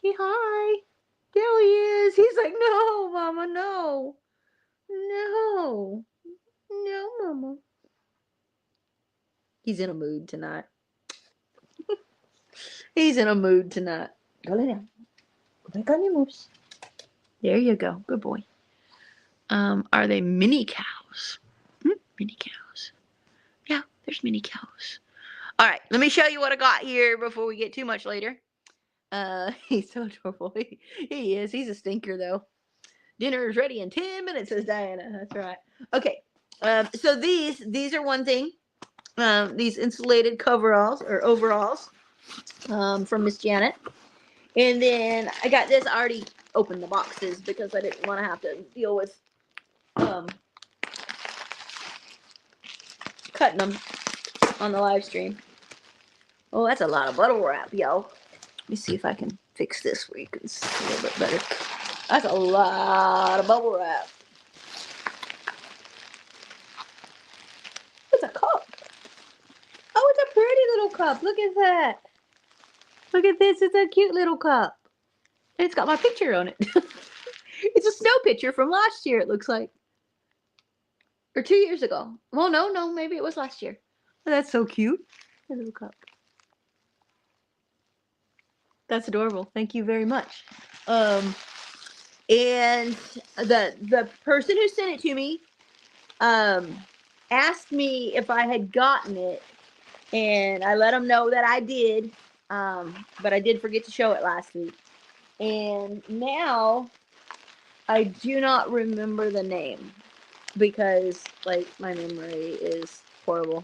Say hi. There he is. He's like, no, Mama, no. No. No, Mama. He's in a mood tonight. He's in a mood tonight. Go lay down. Go back on your moves. There you go. Good boy. Are they mini cows? Mini cows. Yeah, there's mini cows. All right, let me show you what I got here before we get too much later. He's so adorable. He is. He's a stinker, though. Dinner is ready in 10 minutes, says Diana. That's right. Okay. So these are one thing. These insulated coveralls or overalls from Miss Janet. And then I got this. I already opened the boxes because I didn't want to have to deal with cutting them on the live stream. Oh, that's a lot of bubble wrap, yo. Let me see if I can fix this so you can see a little bit better. That's a lot of bubble wrap. It's a cup. Oh, it's a pretty little cup. Look at that. Look at this. It's a cute little cup. And it's got my picture on it. It's a snow picture from last year, it looks like. Or 2 years ago. Well, no, maybe it was last year. Oh, that's so cute. A little cup. That's adorable. Thank you very much. And the person who sent it to me asked me if I had gotten it, and I let them know that I did, but I did forget to show it last week. And now I do not remember the name because, like, my memory is horrible.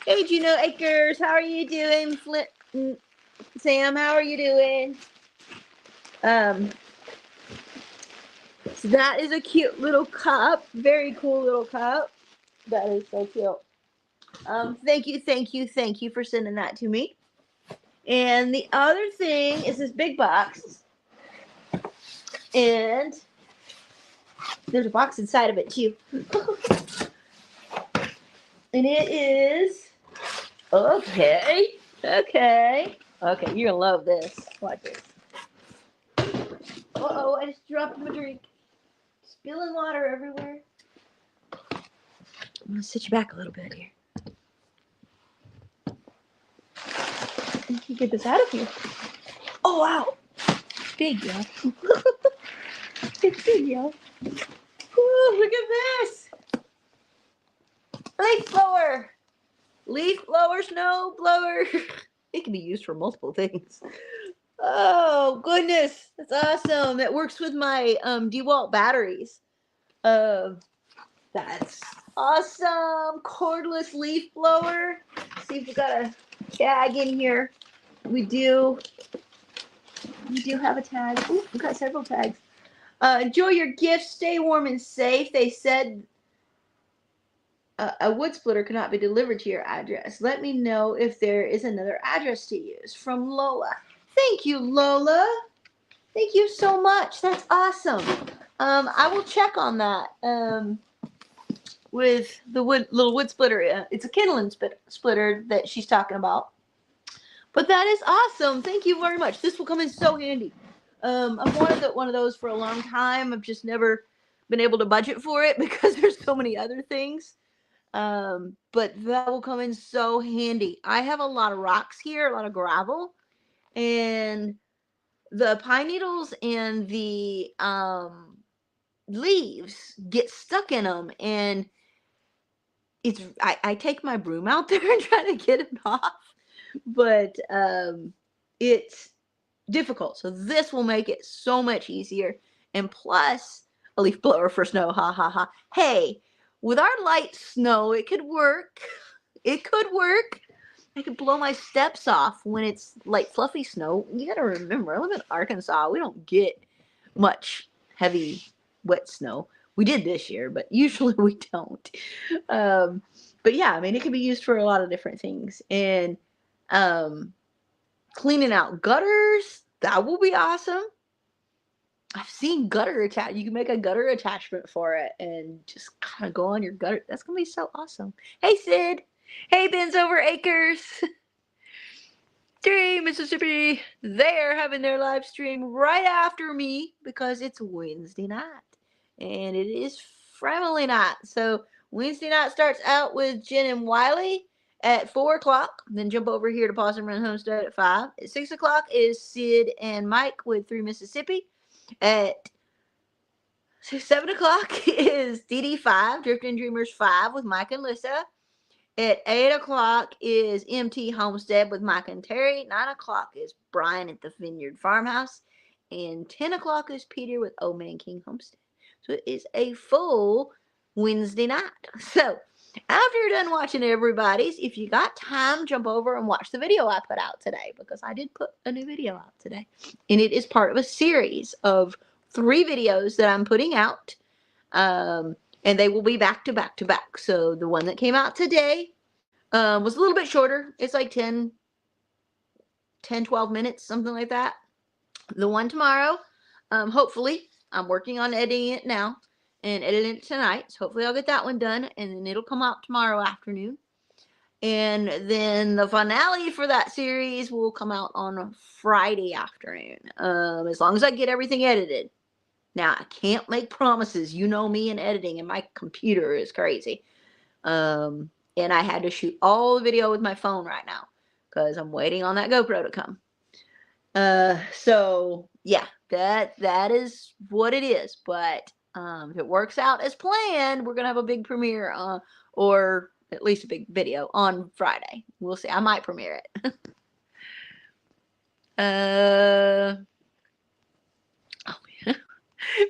Hey, Juno Akers, how are you doing? Sam, how are you doing? So that is a cute little cup. Very cool little cup. That is so cute. Thank you for sending that to me. And the other thing is this big box. And there's a box inside of it too. And it is okay. You're gonna love this. Watch this. Uh-oh, I just dropped my drink. Spilling water everywhere. I'm gonna sit you back a little bit here. I can get this out of here. Oh, wow. Big, y'all. It's big, y'all. Ooh, look at this. Leaf blower. Leaf blower, snow blower. It can be used for multiple things. Oh, goodness. That's awesome. It works with my DeWalt batteries. That's awesome. Cordless leaf blower. See if we got a tag in here. We do have a tag. Ooh, we've got several tags. Enjoy your gifts. Stay warm and safe. They said a wood splitter cannot be delivered to your address. Let me know if there is another address to use. From Lola. Thank you, Lola. Thank you so much. That's awesome. I will check on that. With the little wood splitter. It's a kindling splitter that she's talking about. But that is awesome. Thank you very much. This will come in so handy. I've wanted one of those for a long time. I've just never been able to budget for it because there's so many other things. But that will come in so handy. I have a lot of rocks here, a lot of gravel, and the pine needles and the leaves get stuck in them, and I take my broom out there and try to get it off, but it's difficult. So this will make it so much easier. And plus a leaf blower for snow. Ha ha ha. Hey, with our light snow, it could work. It could work. I could blow my steps off when it's like fluffy snow. You gotta remember, I live in Arkansas. We don't get much heavy wet snow. We did this year, but usually we don't. But yeah, I mean, it can be used for a lot of different things. And cleaning out gutters, that will be awesome. I've seen gutter attach. You can make a gutter attachment for it and just kind of go on your gutter. That's gonna be so awesome. Hey, Sid. Hey, Ben's Over Acres. 3 Mississippi. They're having their live stream right after me because it's Wednesday night and it is family night. So Wednesday night starts out with Jen and Wiley at 4 o'clock. Then jump over here to Possum Run Homestead at 5. At 6 o'clock is Sid and Mike with 3 Mississippi. At 7 o'clock is DD5, Drifting Dreamers 5 with Mike and Lissa. At 8 o'clock is MT Homestead with Mike and Terry. 9 o'clock is Brian at the Vineyard Farmhouse. And 10 o'clock is Peter with Old Man King Homestead. So it is a full Wednesday night. So after you're done watching everybody's, if you got time, jump over and watch the video I put out today, because I did put a new video out today. And it is part of a series of 3 videos that I'm putting out. And they will be back to back to back. So the one that came out today was a little bit shorter. It's like 10, 12 minutes, something like that. The one tomorrow, hopefully, I'm working on editing it now and editing it tonight. So hopefully I'll get that one done, and then it'll come out tomorrow afternoon. And then the finale for that series will come out on Friday afternoon, as long as I get everything edited. Now, I can't make promises. You know me in editing, and my computer is crazy. And I had to shoot all the video with my phone right now because I'm waiting on that GoPro to come. So yeah, that is what it is. But if it works out as planned, we're gonna have a big premiere, or at least a big video on Friday. We'll see. I might premiere it. Oh,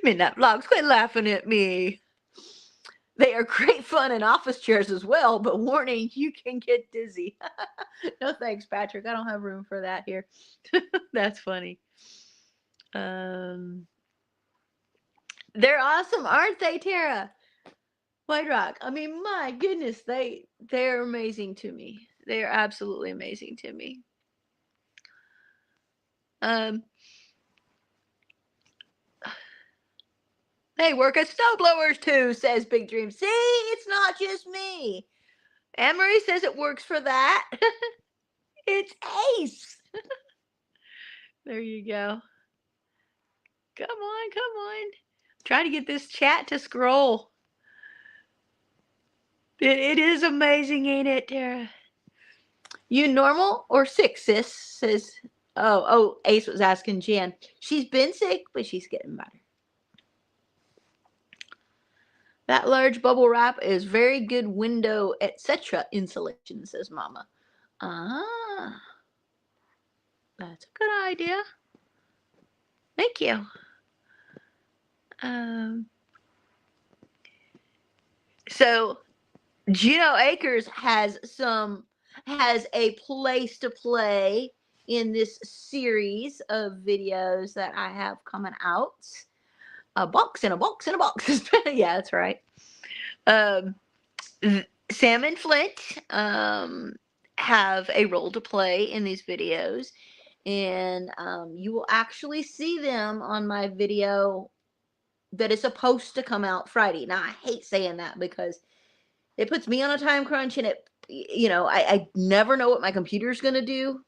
Midnight Vlogs, quit laughing at me. They are great fun in office chairs as well, but warning, you can get dizzy. No thanks, Patrick. I don't have room for that here. That's funny. They're awesome, aren't they, Tara? White Rock. I mean, my goodness, they're amazing to me. They are absolutely amazing to me. They work as snowblowers too, says Big Dream. See, it's not just me. Anne-Marie says it works for that. It's Ace. There you go. Come on, come on. Try to get this chat to scroll. It is amazing, ain't it, Tara? You normal or sick, sis? Says, oh, Ace was asking Jan. She's been sick, but she's getting better. That large bubble wrap is very good window, etc. insulation, says Mama. Ah, that's a good idea. Thank you. So Juno Acres has a place to play in this series of videos that I have coming out. A box in a box in a box. Yeah, that's right. Sam and Flint have a role to play in these videos, and you will actually see them on my video that is supposed to come out Friday. Now, I hate saying that because it puts me on a time crunch, and I never know what my computer's going to do,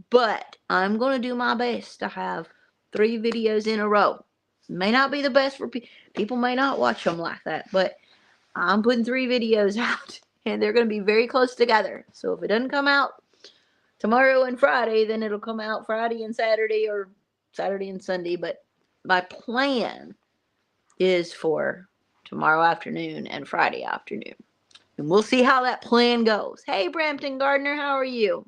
but I'm going to do my best to have 3 videos in a row. May not be the best for people, may not watch them like that, but I'm putting 3 videos out, and they're going to be very close together. So if it doesn't come out tomorrow and Friday, then it'll come out Friday and Saturday, or Saturday and Sunday. But my plan is for tomorrow afternoon and Friday afternoon. And we'll see how that plan goes. Hey, Brampton Gardner, how are you?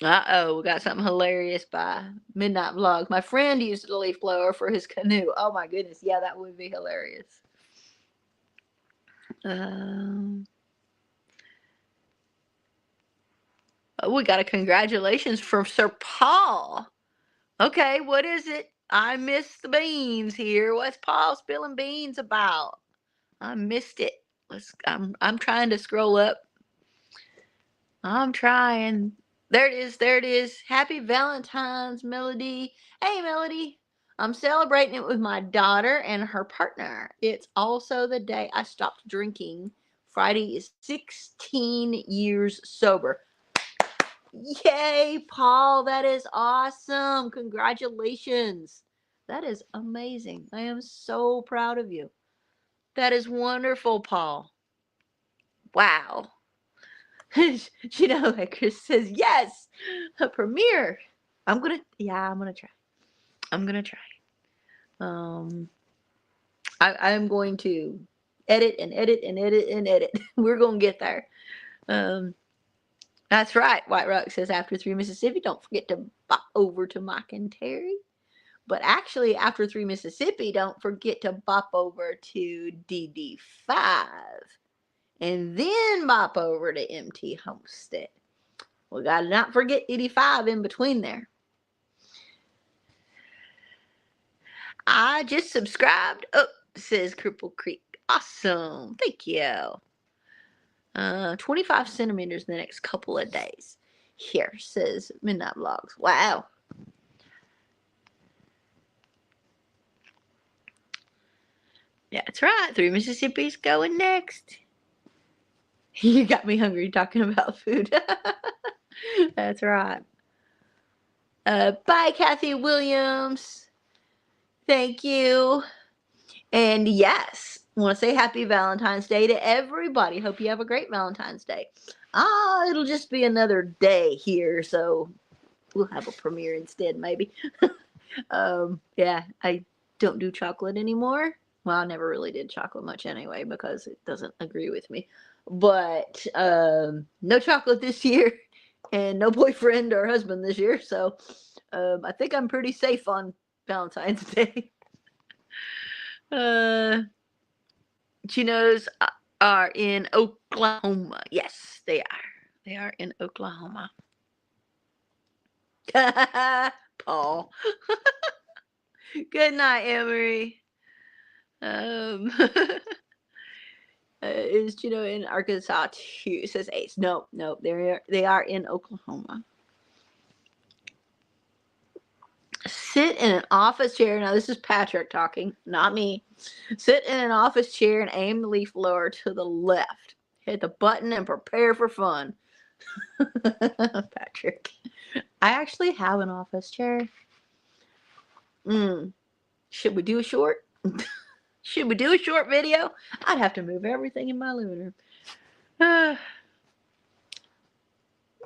Uh-oh, we got something hilarious by Midnight Vlogs. My friend used a leaf blower for his canoe. Oh my goodness, yeah, that would be hilarious. We got a congratulations from Sir Paul. Okay, what is it? I missed the beans here. What's Paul spilling beans about? I missed it. I'm trying to scroll up. I'm trying. There it is. There it is. Happy Valentine's, Melody. Hey, Melody. I'm celebrating it with my daughter and her partner. It's also the day I stopped drinking. Friday is 16 years sober. Yay, Paul. That is awesome. Congratulations. That is amazing. I am so proud of you. That is wonderful, Paul. Wow. Like Chris says, yes, a premiere. I'm gonna try. I'm going to edit and edit and edit and edit. We're gonna get there. That's right. White Rock says after 3 Mississippi, don't forget to bop over to Mike and Terry. But actually, after 3 Mississippi, don't forget to bop over to DD5. And then bop over to MT Homestead. We got to not forget DD5 in between there. I just subscribed. Oh, says Cripple Creek. Awesome. Thank you. 25 centimeters in the next couple of days. Here, says Midnight Vlogs. Wow. That's right. 3 Mississippi's going next. You got me hungry talking about food. That's right. Bye, Kathy Williams. Thank you. And yes, I want to say happy Valentine's Day to everybody. Hope you have a great Valentine's Day. It'll just be another day here, so We'll have a premiere instead, maybe. Yeah, I don't do chocolate anymore. Well, I never really did chocolate much anyway because it doesn't agree with me. But no chocolate this year, and no boyfriend or husband this year. So I think I'm pretty safe on Valentine's Day. Chinos are in Oklahoma. Yes, they are. They are in Oklahoma. Paul. Good night, Emery. Is Chino in Arkansas too? Says Ace. No, they are in Oklahoma. Sit in an office chair. Now this is Patrick talking, not me. Sit in an office chair and aim the leaf blower to the left. Hit the button and prepare for fun. Patrick. I actually have an office chair. Should we do a short? Should we do a short video? I'd have to move everything in my living room.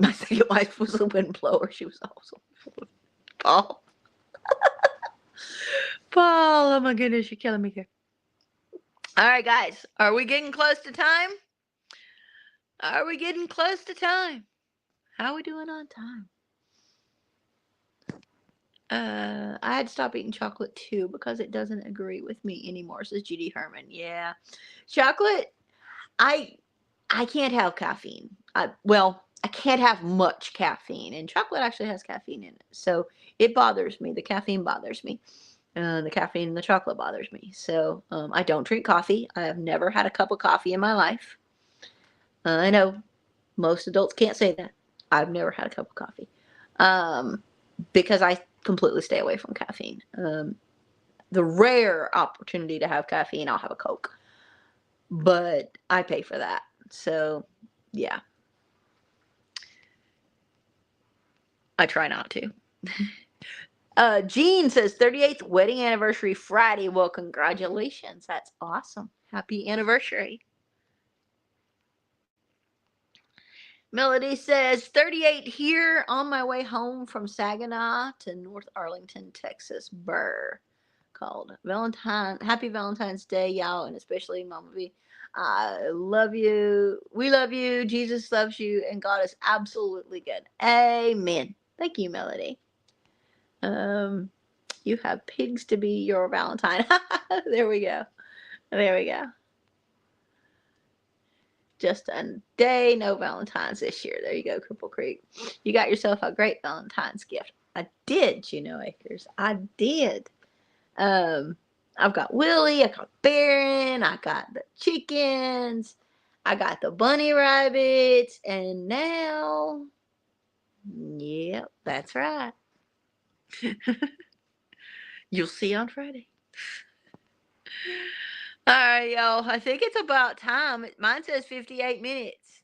My second wife was a wind blower. She was awesome. Paul. Paul, oh my goodness, you're killing me here. All right, guys, are we getting close to time? Are we getting close to time? How are we doing on time? I had to stop eating chocolate too because it doesn't agree with me anymore, says Judy Herman. Yeah. Chocolate, I can't have caffeine. I can't have much caffeine, and chocolate actually has caffeine in it. So it bothers me. The caffeine bothers me. The caffeine in the chocolate bothers me. So I don't drink coffee. I have never had a cup of coffee in my life. I know most adults can't say that. I've never had a cup of coffee because I completely stay away from caffeine. The rare opportunity to have caffeine, I'll have a Coke. But I pay for that. So, yeah. I try not to. Jean says 38th wedding anniversary Friday. Well, congratulations. That's awesome. Happy anniversary. Melody says 38 here on my way home from Saginaw to North Arlington, Texas. Burr. Called Happy Valentine's Day, y'all, and especially Mama V. I love you. We love you. Jesus loves you, and God is absolutely good. Amen. Thank you, Melody. You have pigs to be your Valentine. There we go. There we go. Just a day, no Valentine's this year. There you go, Cripple Creek. You got yourself a great Valentine's gift. I did, Juno Acres. I did. I've got Willie, I got Baron, I got the chickens, I got the bunny rabbits, and now, yep, that's right. You'll see on Friday. All right, y'all. I think it's about time. Mine says 58 minutes.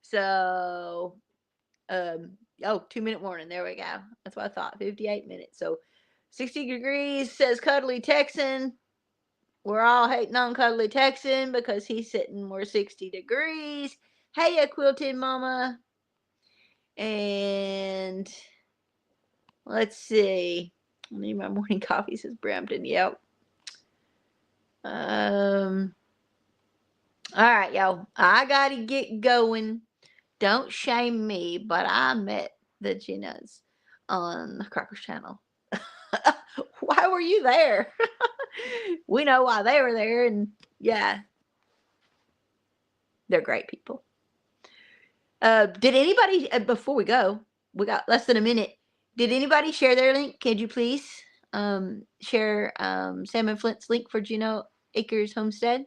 So, 2-minute warning. There we go. That's what I thought. 58 minutes. So, 60 degrees says Cuddly Texan. We're all hating on Cuddly Texan because he's sitting more 60 degrees. Hey, ya quilted mama. And let's see. I need my morning coffee, says Brampton. Yep. All right, y'all. I gotta get going. Don't shame me, but I met the Ginas on the Crackers channel. Why were you there? We know why they were there, and yeah, they're great people. Did anybody, before we go, we got less than a minute. Did anybody share their link? Could you please share Sam and Flint's link for Juno Acres Homestead?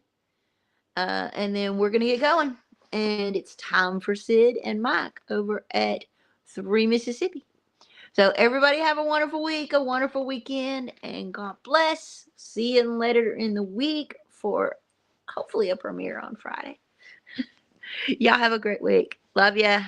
And then we're going to get going. And it's time for Sid and Mike over at 3 Mississippi. So everybody have a wonderful week, a wonderful weekend, and God bless. See you later in the week for hopefully a premiere on Friday. Y'all have a great week. Love ya.